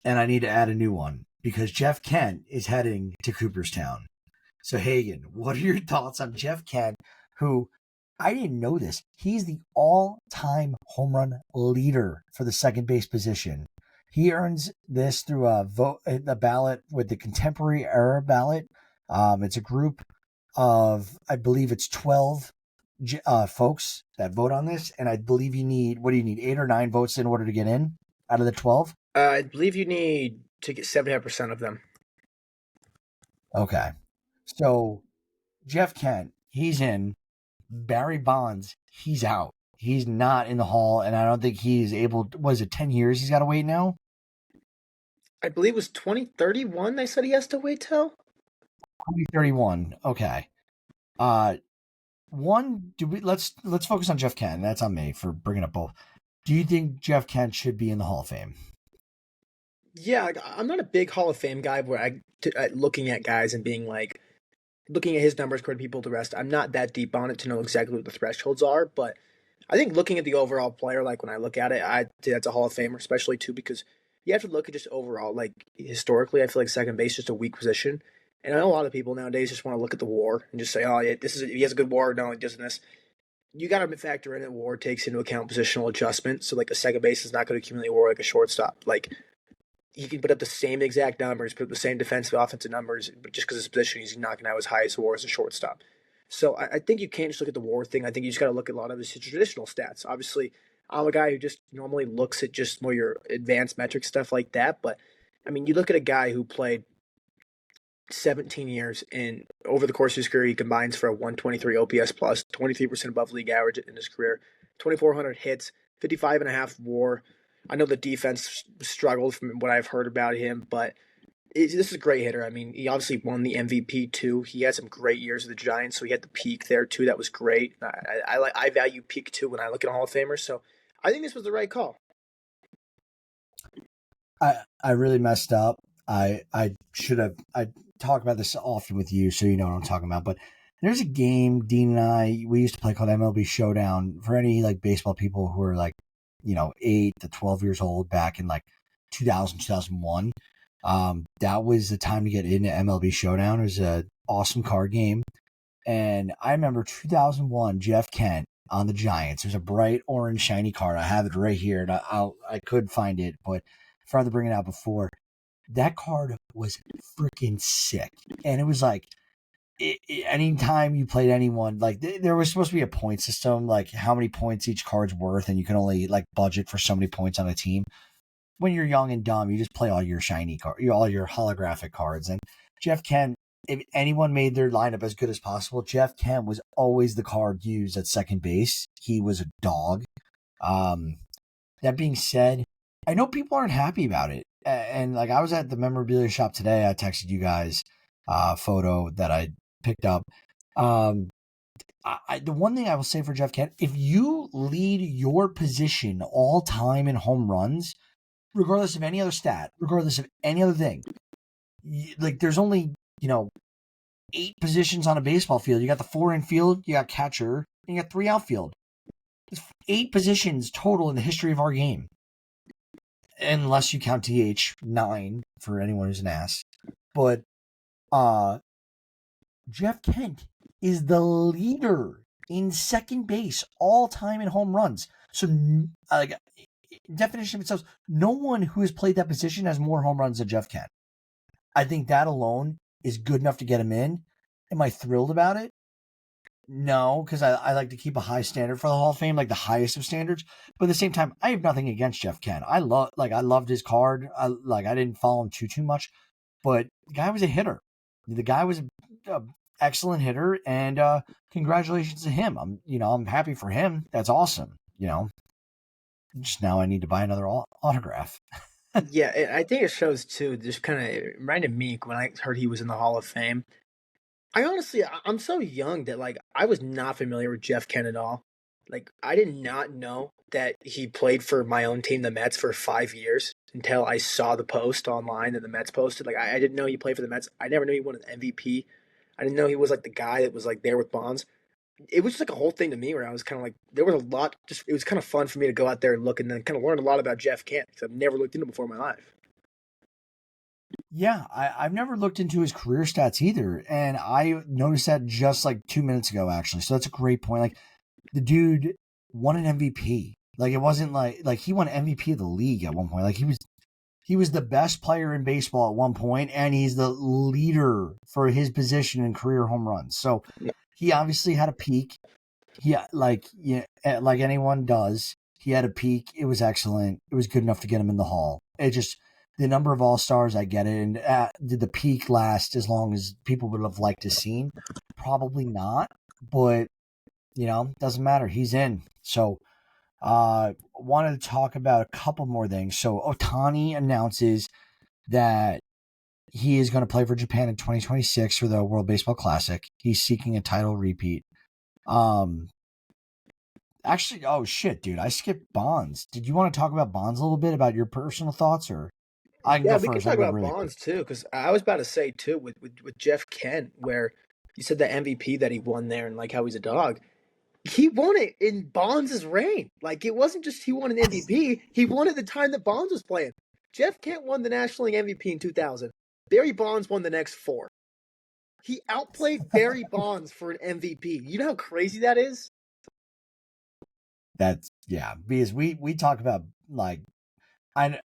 And I need to add a new one because Jeff Kent is heading to Cooperstown. So, Hagen, what are your thoughts on Jeff Kent, who I didn't know this? He's the all-time home run leader for the second base position. He earns this through the ballot with the contemporary era ballot. It's a group of, I believe it's 12 folks that vote on this. And I believe you need, 8 or 9 votes in order to get in out of the 12? I believe you need to get 75% of them. Okay. So Jeff Kent, he's in. Barry Bonds, he's out. He's not in the Hall, and I don't think he's able. Was it 10 years he's got to wait now? I believe it was 2031 they said he has to wait till? 2031. Okay. Let's focus on Jeff Kent. That's on me for bringing up both. Do you think Jeff Kent should be in the Hall of Fame? Yeah, I'm not a big Hall of Fame guy where looking at guys and being like, looking at his numbers compared to people the rest. I'm not that deep on it to know exactly what the thresholds are, but I think looking at the overall player, like when I look at it, I think that's a Hall of Famer, especially too because you have to look at just overall, like historically, I feel like second base is just a weak position. And I know a lot of people nowadays just want to look at the WAR and just say, "Oh, yeah, he has a good WAR." No, he doesn't. This you got to factor in that WAR takes into account positional adjustment. So like a second base is not going to accumulate WAR like a shortstop. Like he can put up the same exact numbers, put up the same defensive offensive numbers, but just because his position, he's not going to have as high as WAR as a shortstop. So I think you can't just look at the WAR thing. I think you just got to look at a lot of his traditional stats. Obviously, I'm a guy who just normally looks at just more your advanced metric stuff like that. But I mean, you look at a guy who played 17 years, and over the course of his career, he combines for a 123 OPS plus, 23% above league average in his career, 2,400 hits, 55.5 WAR. I know the defense struggled from what I've heard about him, but this is a great hitter. I mean, he obviously won the MVP too. He had some great years with the Giants, so he had the peak there too. That was great. I value peak too when I look at Hall of Famers. So I think this was the right call. I really messed up. I should have. I talk about this often with you, so you know what I'm talking about. But there's a game Dean and we used to play called MLB Showdown. For any like baseball people who are like 8 to 12 years old back in like 2000, 2001. That was the time to get into MLB Showdown. It was an awesome card game. And I remember 2001, Jeff Kent on the Giants. There's a bright orange shiny card. I have it right here, and I could find it, but I'd rather bring it out before. That card was freaking sick. And it was like, anytime you played anyone, like there was supposed to be a point system, like how many points each card's worth, and you can only like budget for so many points on a team. When you're young and dumb, you just play all your shiny all your holographic cards. And Jeff Kent, if anyone made their lineup as good as possible, Jeff Kent was always the card used at second base. He was a dog. That being said, I know people aren't happy about it. And like I was at the memorabilia shop today, I texted you guys a photo that I picked up. The one thing I will say for Jeff Kent, if you lead your position all time in home runs, regardless of any other stat, regardless of any other thing, like there's only 8 positions on a baseball field. You got the 4 infield, you got catcher, and you got 3 outfield. There's 8 positions total in the history of our game. Unless you count DH, 9 for anyone who's an ass. But Jeff Kent is the leader in second base all time in home runs. So, definition of itself, no one who has played that position has more home runs than Jeff Kent. I think that alone is good enough to get him in. Am I thrilled about it? No, because I like to keep a high standard for the Hall of Fame, like the highest of standards. But at the same time, I have nothing against Jeff Kent. I loved his card. I didn't follow him too much, but the guy was a hitter. The guy was an excellent hitter, and congratulations to him. I'm happy for him. That's awesome. Just now I need to buy another autograph. Yeah, I think it shows too. Just kind of reminded me when I heard he was in the Hall of Fame. I'm so young that like I was not familiar with Jeff Kent at all. Like I did not know that he played for my own team, the Mets, for 5 years until I saw the post online that the Mets posted. Like I didn't know he played for the Mets. I never knew he won an MVP. I didn't know he was like the guy that was like there with Bonds. It was just like a whole thing to me where I was kind of like there was a lot. Just it was kind of fun for me to go out there and look and then kind of learn a lot about Jeff Kent because I've never looked into him before in my life. Yeah, I've never looked into his career stats either. And I noticed that just like 2 minutes ago, actually. So that's a great point. Like, the dude won an MVP. Like, it wasn't like he won MVP of the league at one point. Like, he was the best player in baseball at one point, and he's the leader for his position in career home runs. So he obviously had a peak. Like anyone does, he had a peak. It was excellent. It was good enough to get him in the Hall. It just the number of All-Stars, I get it. And did the peak last as long as people would have liked to see? Probably not. But doesn't matter. He's in. So wanted to talk about a couple more things. So Ohtani announces that he is going to play for Japan in 2026 for the World Baseball Classic. He's seeking a title repeat. Actually, oh shit, dude, I skipped Bonds. Did you want to talk about Bonds a little bit about your personal thoughts, or I can Yeah, go we can first? I talk can go about really quick. Bonds too, because I was about to say too with Jeff Kent, where you said the MVP that he won there and like how he's a dog. He won it in Bonds' reign. Like it wasn't just he won an MVP, he won it the time that Bonds was playing. Jeff Kent won the National League MVP in 2000. Barry Bonds won the next four. He outplayed Barry Bonds for an MVP. You know how crazy that is? That's yeah, because we talk about like I'm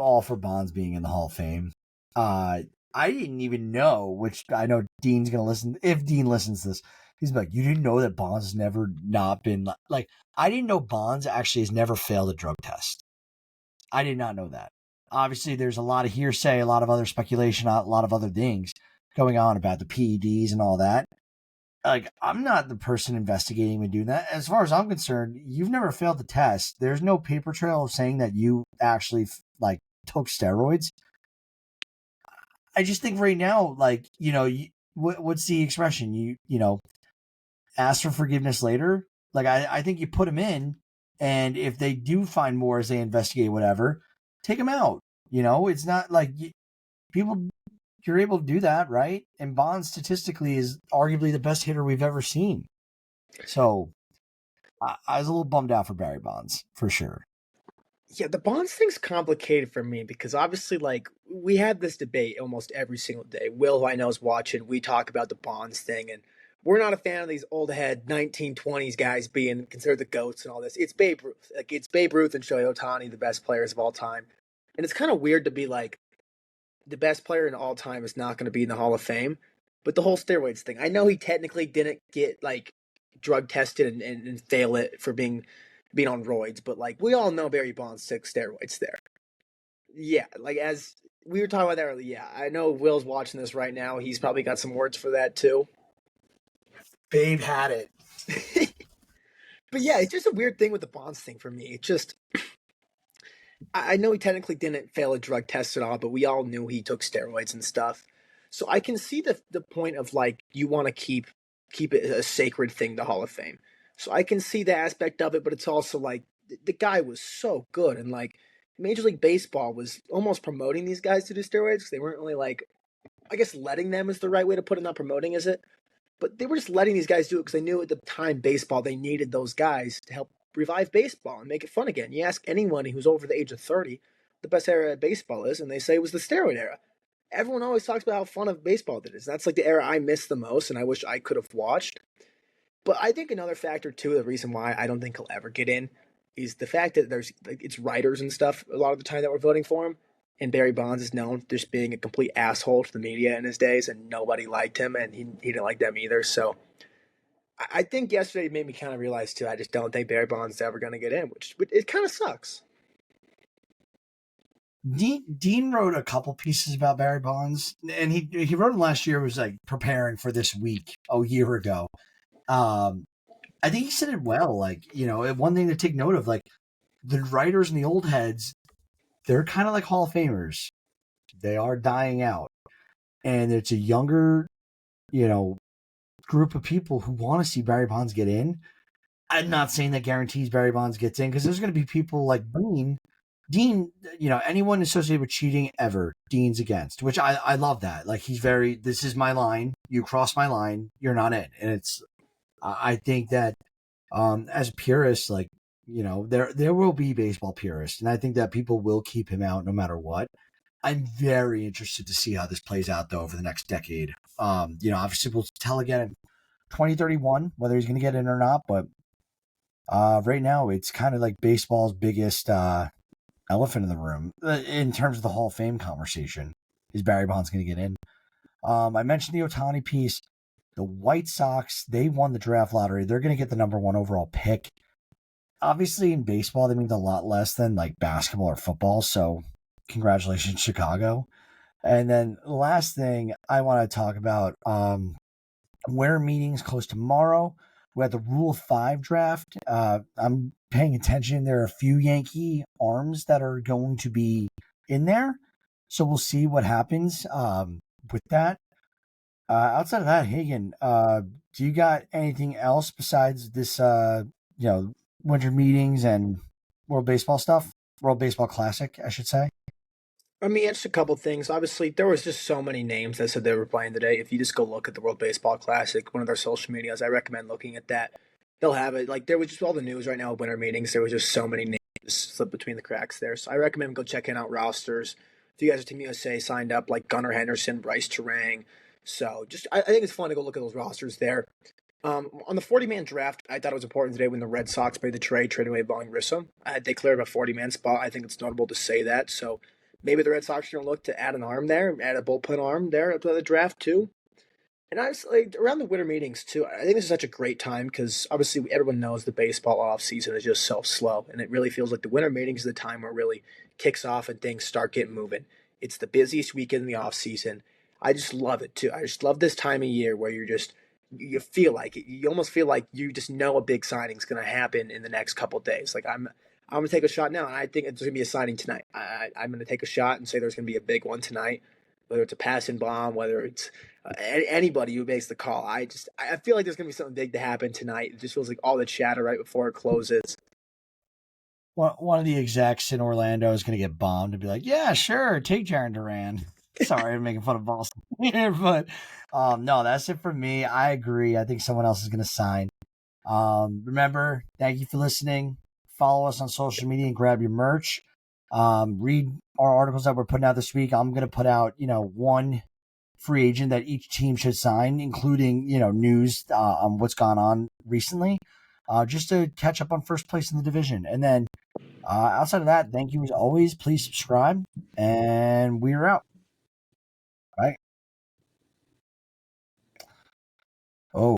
all for Bonds being in the Hall of Fame. I didn't even know, which I know Dean's gonna listen. If Dean listens to this, he's like, you didn't know that Bonds has never not been like. I didn't know Bonds actually has never failed a drug test. I did not know that. Obviously, there's a lot of hearsay, a lot of other speculation, a lot of other things going on about the PEDs and all that. Like, I'm not the person investigating and doing that. As far as I'm concerned, you've never failed the test. There's no paper trail of saying that you actually like took steroids. I just think right now, like, what's the expression? Ask for forgiveness later. Like, I think you put them in, and if they do find more as they investigate whatever, take them out. It's not like people, you're able to do that, right? And Bond statistically is arguably the best hitter we've ever seen. So I was a little bummed out for Barry Bonds, for sure. Yeah, the Bonds thing's complicated for me because obviously, like, we had this debate almost every single day. Will, who I know, is watching. We talk about the Bonds thing, and we're not a fan of these old head 1920s guys being considered the GOATs and all this. It's Babe Ruth. Like, it's Babe Ruth and Shohei Ohtani, the best players of all time. And it's kind of weird to be like, the best player in all time is not going to be in the Hall of Fame. But the whole steroids thing, I know he technically didn't get like drug tested and fail it for being on roids, but like we all know Barry Bonds took steroids there. Yeah, like as we were talking about that earlier. Yeah, I know Will's watching this right now. He's probably got some words for that too. Babe had it. But yeah, it's just a weird thing with the Bonds thing for me. It just I know he technically didn't fail a drug test at all, but we all knew he took steroids and stuff. So I can see the point of like you want to keep it a sacred thing, the Hall of Fame. So I can see the aspect of it, but it's also like the guy was so good and like Major League Baseball was almost promoting these guys to do steroids. They weren't really like I guess letting them is the right way to put it, not promoting, is it? but they were just letting these guys do it because they knew at the time baseball, they needed those guys to help revive baseball and make it fun again. You ask anyone who's over the age of 30 the best era of baseball is, and they say it was the steroid era. Everyone always talks about how fun of baseball it is. That's like the era I miss the most, and I wish I could have watched. But I think another factor too, the reason why I don't think he'll ever get in, is the fact that there's like it's writers and stuff a lot of the time that were voting for him. And Barry Bonds is known for just being a complete asshole to the media in his days, and nobody liked him, and he didn't like them either. So I think yesterday made me kind of realize too. I just don't think Barry Bonds is ever going to get in, which it kind of sucks. Dean wrote a couple pieces about Barry Bonds, and he wrote them last year. Was like preparing for this week a year ago. I think he said it well. Like, one thing to take note of, like the writers and the old heads, they're kind of like Hall of Famers. They are dying out, and it's a younger, group of people who want to see Barry Bonds get in. I'm not saying that guarantees Barry Bonds gets in, because there's going to be people like Dean, anyone associated with cheating ever, Dean's against, which I love that. Like, this is my line. You cross my line, you're not in. And I think that as a purist, like, there will be baseball purists, and I think that people will keep him out no matter what. I'm very interested to see how this plays out, though, over the next decade. Obviously we'll tell again in 2031 whether he's going to get in or not, but right now it's kind of like baseball's biggest elephant in the room in terms of the Hall of Fame conversation. Is Barry Bonds going to get in? I mentioned the Ohtani piece. The White Sox, they won the draft lottery. They're going to get the number 1 overall pick. Obviously, in baseball, that means a lot less than like basketball or football. So, congratulations, Chicago. And then the last thing I want to talk about, winter meetings close tomorrow. We have the Rule 5 draft. I'm paying attention. There are a few Yankee arms that are going to be in there. So we'll see what happens with that. Outside of that, Hagen, do you got anything else besides this, winter meetings and World Baseball stuff? World Baseball Classic, I should say. I mean, it's a couple things. Obviously, there was just so many names that said they were playing today. If you just go look at the World Baseball Classic, one of their social medias, I recommend looking at that. They'll have it. Like, there was just all the news right now of winter meetings. There was just so many names slipped between the cracks there. So I recommend go checking out rosters. If you guys are Team USA signed up, like Gunnar Henderson, Bryce Terang. So I think it's fun to go look at those rosters there. On the 40-man draft, I thought it was important today when the Red Sox made the trading away Vaughn Grissom. They cleared a 40-man spot. I think it's notable to say that. So maybe the Red Sox are going to look to add an arm there, add a bullpen arm there to the draft too. And honestly, around the winter meetings too, I think this is such a great time because obviously everyone knows the baseball offseason is just so slow. And it really feels like the winter meetings is the time where it really kicks off and things start getting moving. It's the busiest weekend in the offseason. I just love it too. I just love this time of year where you feel like it. You almost feel like you just know a big signing is going to happen in the next couple of days. Like I'm going to take a shot now, and I think it's going to be a signing tonight. I'm going to take a shot and say there's going to be a big one tonight, whether it's a passing bomb, whether it's anybody who makes the call. I feel like there's going to be something big to happen tonight. It just feels like all the chatter right before it closes. One of the execs in Orlando is going to get bombed and be like, yeah, sure, take Jaron Duran. Sorry, I'm making fun of Boston here, but no, that's it for me. I agree. I think someone else is going to sign. Remember, thank you for listening. Follow us on social media and grab your merch. Read our articles that we're putting out this week. I'm going to put out, one free agent that each team should sign, including, news on what's gone on recently, just to catch up on first place in the division. And then outside of that, thank you as always. Please subscribe, and we're out.